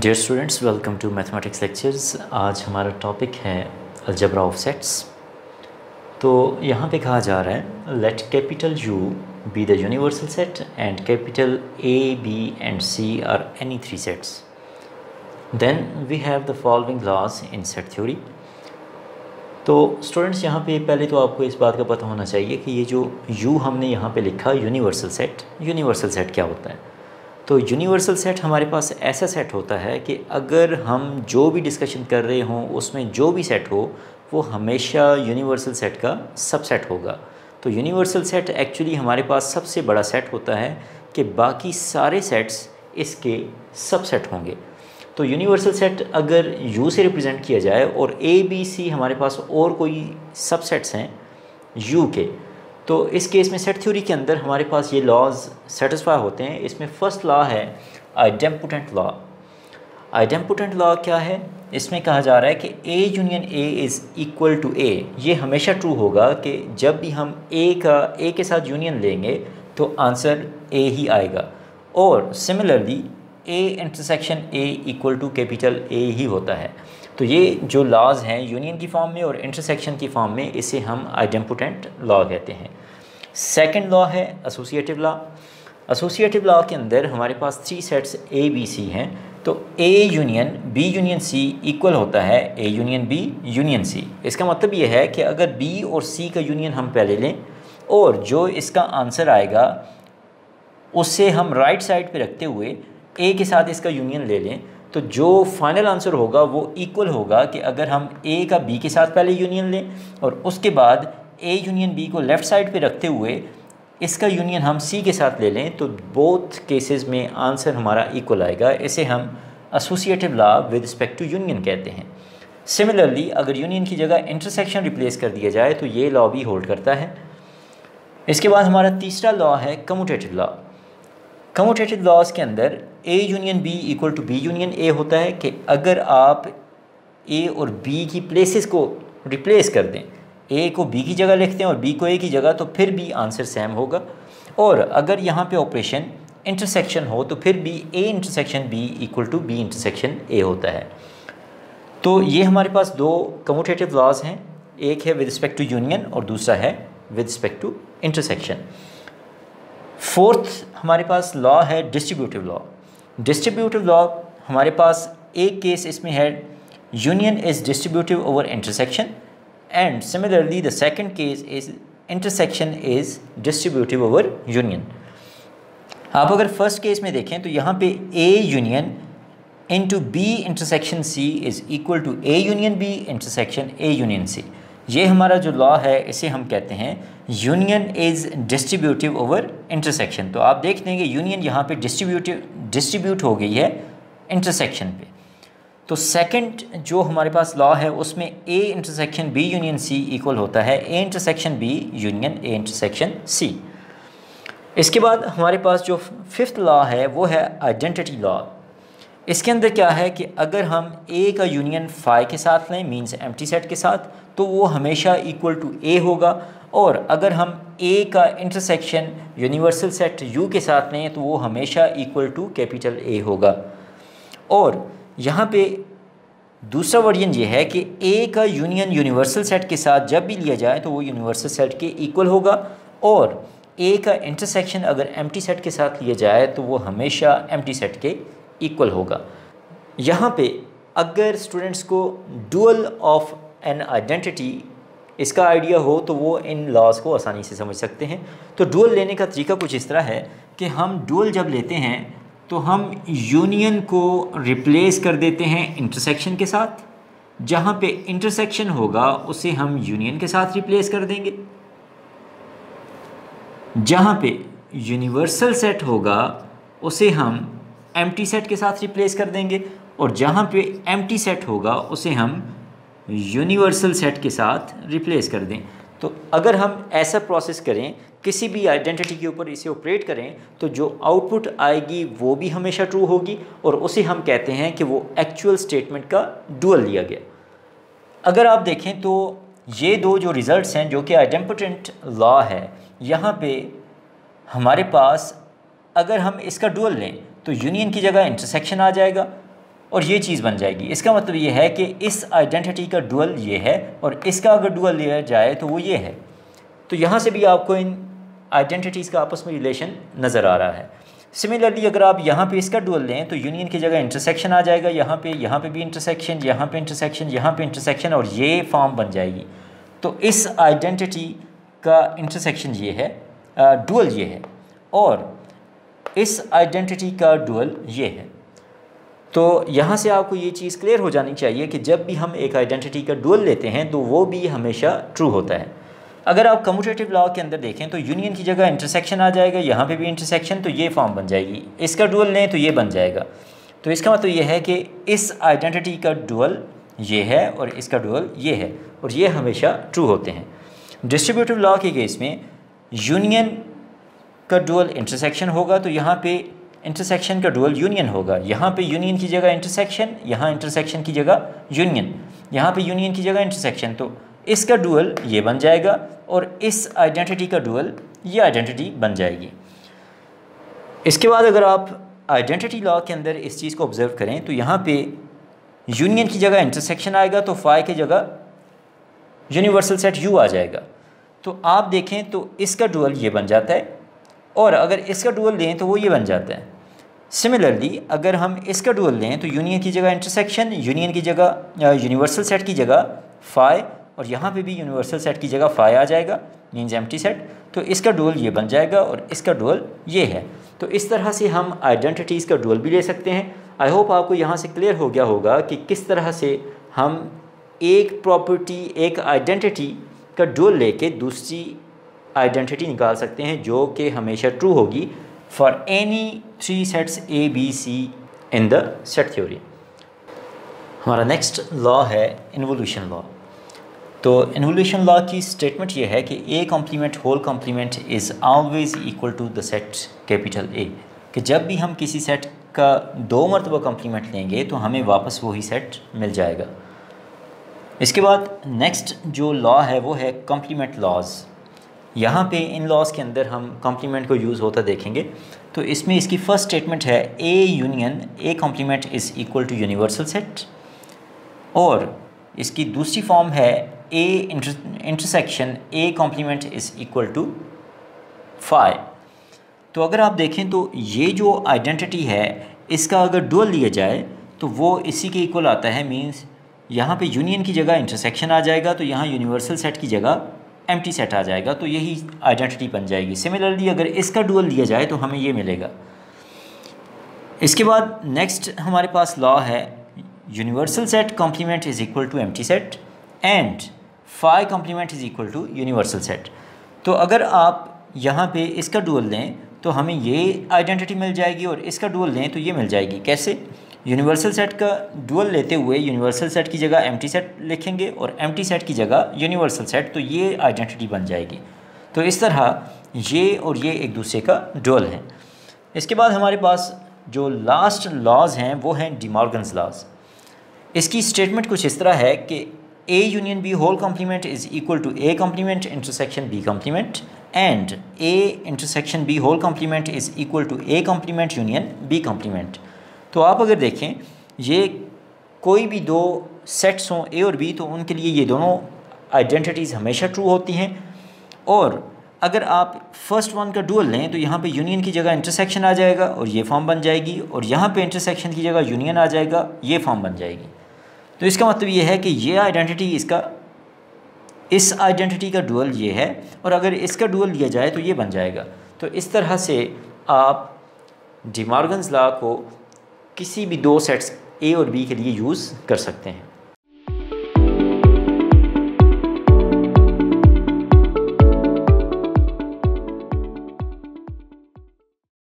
Dear students, welcome to mathematics lectures. आज हमारा topic है अलजेब्रा ऑफ सेट्स। तो यहाँ पे कहा जा रहा है let capital U be the universal set and capital A B and C are any three sets, then we have the following laws in set theory. तो स्टूडेंट्स, यहाँ पे पहले तो आपको इस बात का पता होना चाहिए कि ये जो यू हमने यहाँ पे लिखा यूनिवर्सल सेट क्या होता है। तो यूनिवर्सल सेट हमारे पास ऐसा सेट होता है कि अगर हम जो भी डिस्कशन कर रहे हों उसमें जो भी सेट हो वो हमेशा यूनिवर्सल सेट का सबसेट होगा। तो यूनिवर्सल सेट एक्चुअली हमारे पास सबसे बड़ा सेट होता है कि बाकी सारे सेट्स इसके सबसेट होंगे। तो यूनिवर्सल सेट अगर यू से रिप्रेजेंट किया जाए और ए बी सी हमारे पास और कोई सबसेट्स हैं यू के, तो इस केस में सेट थ्योरी के अंदर हमारे पास ये लॉज सेटिस्फाई होते हैं। इसमें फर्स्ट लॉ है आइडेम्पोटेंट लॉ। आइडेम्पोटेंट लॉ क्या है? इसमें कहा जा रहा है कि A union A is equal to A. ये हमेशा ट्रू होगा कि जब भी हम ए के साथ यूनियन लेंगे तो आंसर ए ही आएगा। और similarly A intersection A equal to capital A ही होता है। तो ये जो लॉज हैं यूनियन की फॉर्म में और इंटरसेक्शन की फॉर्म में, इसे हम आइडेम्पोटेंट लॉ कहते हैं। सेकंड लॉ है एसोसिएटिव लॉ। एसोसिएटिव लॉ के अंदर हमारे पास three sets A B C हैं। तो A union B union C equal होता है A union B union C. इसका मतलब ये है कि अगर बी और सी का यूनियन हम पहले लें और जो इसका आंसर आएगा उससे हम राइट साइड पे रखते हुए ए के साथ इसका यूनियन ले लें, तो जो फाइनल आंसर होगा वो इक्वल होगा कि अगर हम ए का बी के साथ पहले यूनियन लें और उसके बाद ए यूनियन बी को लेफ़्ट साइड पे रखते हुए इसका यूनियन हम सी के साथ ले लें, तो बोथ केसेस में आंसर हमारा इक्वल आएगा। इसे हम associative law with respect to union कहते हैं। सिमिलरली अगर यूनियन की जगह इंटरसेक्शन रिप्लेस कर दिया जाए तो ये लॉ भी होल्ड करता है। इसके बाद हमारा तीसरा लॉ है कम्यूटेटिव लॉ। कम्यूटेटिव लॉज के अंदर A union B equal to B union A होता है कि अगर आप ए और बी की प्लेसेस को रिप्लेस कर दें, ए को बी की जगह लिखते हैं और बी को ए की जगह, तो फिर भी आंसर सेम होगा। और अगर यहाँ पे ऑपरेशन इंटरसेक्शन हो तो फिर भी A intersection B equal to B intersection A होता है। तो ये हमारे पास दो कम्यूटेटिव लॉज हैं, एक है विद रिस्पेक्ट टू यूनियन और दूसरा है with respect to intersection. Fourth हमारे पास लॉ है डिस्ट्रीब्यूटिव लॉ। डिस्ट्रीब्यूटिव लॉ हमारे पास एक केस इसमें है union is distributive over intersection and similarly the second case is intersection is distributive over union. आप अगर फर्स्ट केस में देखें तो यहाँ पे A union into B intersection C is equal to A union B intersection A union C. ये हमारा जो लॉ है इसे हम कहते हैं union is distributive over intersection. तो आप देख लेंगे यूनियन यहाँ पे डिस्ट्रीब्यूट हो गई है इंटरसेक्शन पे। तो सेकंड जो हमारे पास लॉ है उसमें A intersection B union C equal होता है A intersection B union A intersection C. इसके बाद हमारे पास जो फिफ्थ लॉ है वो है आइडेंटिटी लॉ। इसके अंदर क्या है कि अगर हम ए का यूनियन फाई के साथ लें, मींस एम्प्टी सेट के साथ, तो वो हमेशा इक्वल टू ए होगा। और अगर हम ए का इंटरसेक्शन यूनिवर्सल सेट यू के साथ लें तो वो हमेशा इक्वल टू कैपिटल ए होगा। और यहाँ पे दूसरा वर्जन ये है कि ए का यूनियन यूनिवर्सल सेट के साथ जब भी लिया जाए तो वो यूनिवर्सल सेट के इक्वल होगा। और ए का इंटरसेक्शन अगर एम्प्टी सेट के साथ लिया जाए तो वो हमेशा एम्प्टी सेट के इक्वल होगा। यहाँ पे अगर स्टूडेंट्स को डुअल ऑफ एन आइडेंटिटी इसका आइडिया हो तो वो इन लॉज को आसानी से समझ सकते हैं। तो डुअल लेने का तरीका कुछ इस तरह है कि हम डुअल जब लेते हैं तो हम यूनियन को रिप्लेस कर देते हैं इंटरसेक्शन के साथ। जहाँ पे इंटरसेक्शन होगा उसे हम यूनियन के साथ रिप्लेस कर देंगे। जहाँ पे यूनिवर्सल सेट होगा उसे हम एम्प्टी सेट के साथ रिप्लेस कर देंगे। और जहाँ पे एम्प्टी सेट होगा उसे हम यूनिवर्सल सेट के साथ रिप्लेस कर दें। तो अगर हम ऐसा प्रोसेस करें, किसी भी आइडेंटिटी के ऊपर इसे ऑपरेट करें, तो जो आउटपुट आएगी वो भी हमेशा ट्रू होगी और उसे हम कहते हैं कि वो एक्चुअल स्टेटमेंट का डुअल लिया गया। अगर आप देखें तो ये दो जो रिज़ल्ट्स हैं जो कि आइडेम्पोटेंट लॉ है, यहाँ पे हमारे पास अगर हम इसका डुअल लें तो यूनियन की जगह इंटरसेक्शन आ जाएगा और ये चीज़ बन जाएगी। इसका मतलब ये है कि इस आइडेंटिटी का डुअल ये है और इसका अगर डुअल लिया जाए तो वो ये है। तो यहाँ से भी आपको इन आइडेंटिटीज़ का आपस में रिलेशन नज़र आ रहा है। सिमिलरली अगर आप यहाँ पे इसका डुअल लें तो यूनियन की जगह इंटरसेक्शन आ जाएगा, यहाँ पे भी इंटरसेक्शन, यहाँ पे इंटरसेक्शन, यहाँ पे इंटरसेक्शन, और ये फॉर्म बन जाएगी। तो इस आइडेंटिटी का इंटरसेक्शन ये है, डुअल ये है, और इस आइडेंटिटी का डुअल ये है। तो यहाँ से आपको ये चीज़ क्लियर हो जानी चाहिए कि जब भी हम एक आइडेंटिटी का डुअल लेते हैं तो वो भी हमेशा ट्रू होता है। अगर आप कम्यूटेटिव लॉ के अंदर देखें तो यूनियन की जगह इंटरसेक्शन आ जाएगा, यहाँ पे भी इंटरसेक्शन, तो ये फॉर्म बन जाएगी। इसका डुअल लें तो ये बन जाएगा। तो इसका मतलब ये है कि इस आइडेंटिटी का डुअल ये है और इसका डुअल ये है, और ये हमेशा ट्रू होते हैं। डिस्ट्रीब्यूटिव लॉ के केस में यूनियन का डुअल इंटरसेक्शन होगा, तो यहाँ पे इंटरसेक्शन का डुअल यूनियन होगा। यहाँ पे यूनियन की जगह इंटरसेक्शन, यहाँ इंटरसेक्शन की जगह यूनियन, यहाँ पे यूनियन की जगह इंटरसेक्शन, तो इसका डुअल ये बन जाएगा और इस आइडेंटिटी का डुअल ये आइडेंटिटी बन जाएगी। इसके बाद अगर आप आइडेंटिटी लॉ के अंदर इस चीज़ को ऑब्जर्व करें तो यहाँ पे यूनियन की जगह इंटरसेक्शन आएगा, तो फाई की जगह यूनिवर्सल सेट यू आ जाएगा। तो आप देखें तो इसका डुअल ये बन जाता है, और अगर इसका डुअल लें तो वो ये बन जाता है। सिमिलरली अगर हम इसका डुअल लें तो यूनियन की जगह इंटरसेक्शन, यूनियन की जगह यूनिवर्सल सेट की जगह फाई, और यहाँ पे भी यूनिवर्सल सेट की जगह फाई आ जाएगा, मीन्स एम्प्टी सेट। तो इसका डुअल ये बन जाएगा और इसका डुअल ये है। तो इस तरह से हम आइडेंटिटीज़ का डुअल भी ले सकते हैं। आई होप आपको यहाँ से क्लियर हो गया होगा कि किस तरह से हम एक प्रॉपर्टी, एक आइडेंटिटी का डुअल लेके दूसरी आइडेंटिटी निकाल सकते हैं जो कि हमेशा ट्रू होगी for any 3 sets A B C in the set theory. हमारा नेक्स्ट लॉ है इन्वोल्यूशन लॉ। तो इन्वोल्यूशन लॉ की स्टेटमेंट ये है कि A complement whole complement is always equal to the set capital A, कि जब भी हम किसी सेट का 2 मरतबा कॉम्प्लीमेंट लेंगे तो हमें वापस वही सेट मिल जाएगा। इसके बाद नेक्स्ट जो लॉ है वो है कॉम्प्लीमेंट लॉज। यहाँ पे इन लॉज के अंदर हम कॉम्प्लीमेंट को यूज़ होता देखेंगे। तो इसमें इसकी फर्स्ट स्टेटमेंट है A union A complement is equal to universal set, और इसकी दूसरी फॉर्म है A intersection A complement is equal to phi. तो अगर आप देखें तो ये जो आइडेंटिटी है इसका अगर डुअल लिया जाए तो वो इसी के इक्वल आता है, मींस यहाँ पे यूनियन की जगह इंटरसेक्शन आ जाएगा, तो यहाँ यूनिवर्सल सेट की जगह एम्प्टी सेट आ जाएगा, तो यही आइडेंटिटी बन जाएगी। सिमिलरली अगर इसका डुअल लिया जाए तो हमें ये मिलेगा। इसके बाद नेक्स्ट हमारे पास लॉ है universal set complement is equal to empty set and phi complement is equal to universal set. तो अगर आप यहाँ पे इसका डुअल लें तो हमें ये आइडेंटिटी मिल जाएगी, और इसका डुअल लें तो ये मिल जाएगी। कैसे? यूनिवर्सल सेट का डुअल लेते हुए यूनिवर्सल सेट की जगह एम्प्टी सेट लिखेंगे और एम्प्टी सेट की जगह यूनिवर्सल सेट, तो ये आइडेंटिटी बन जाएगी। तो इस तरह ये और ये एक दूसरे का डुअल है। इसके बाद हमारे पास जो लास्ट लॉज हैं वो हैं डी मॉर्गन्स लॉज। इसकी स्टेटमेंट कुछ इस तरह है कि A union B whole complement is equal to A complement intersection B complement, and A intersection B whole complement is equal to A complement union B complement. तो आप अगर देखें ये कोई भी 2 सेट्स हों ए और बी, तो उनके लिए ये दोनों आइडेंटिटीज़ हमेशा ट्रू होती हैं। और अगर आप फर्स्ट वन का डुअल लें तो यहाँ पे यूनियन की जगह इंटरसेक्शन आ जाएगा और ये फॉर्म बन जाएगी, और यहाँ पे इंटरसेक्शन की जगह यूनियन आ जाएगा, ये फॉर्म बन जाएगी। तो इसका मतलब ये है कि ये आइडेंटिटी इस आइडेंटिटी का डुअल ये है, और अगर इसका डुअल लिया जाए तो ये बन जाएगा। तो इस तरह से आप डी मॉर्गन्स लॉ को किसी भी 2 सेट्स ए और बी के लिए यूज़ कर सकते हैं।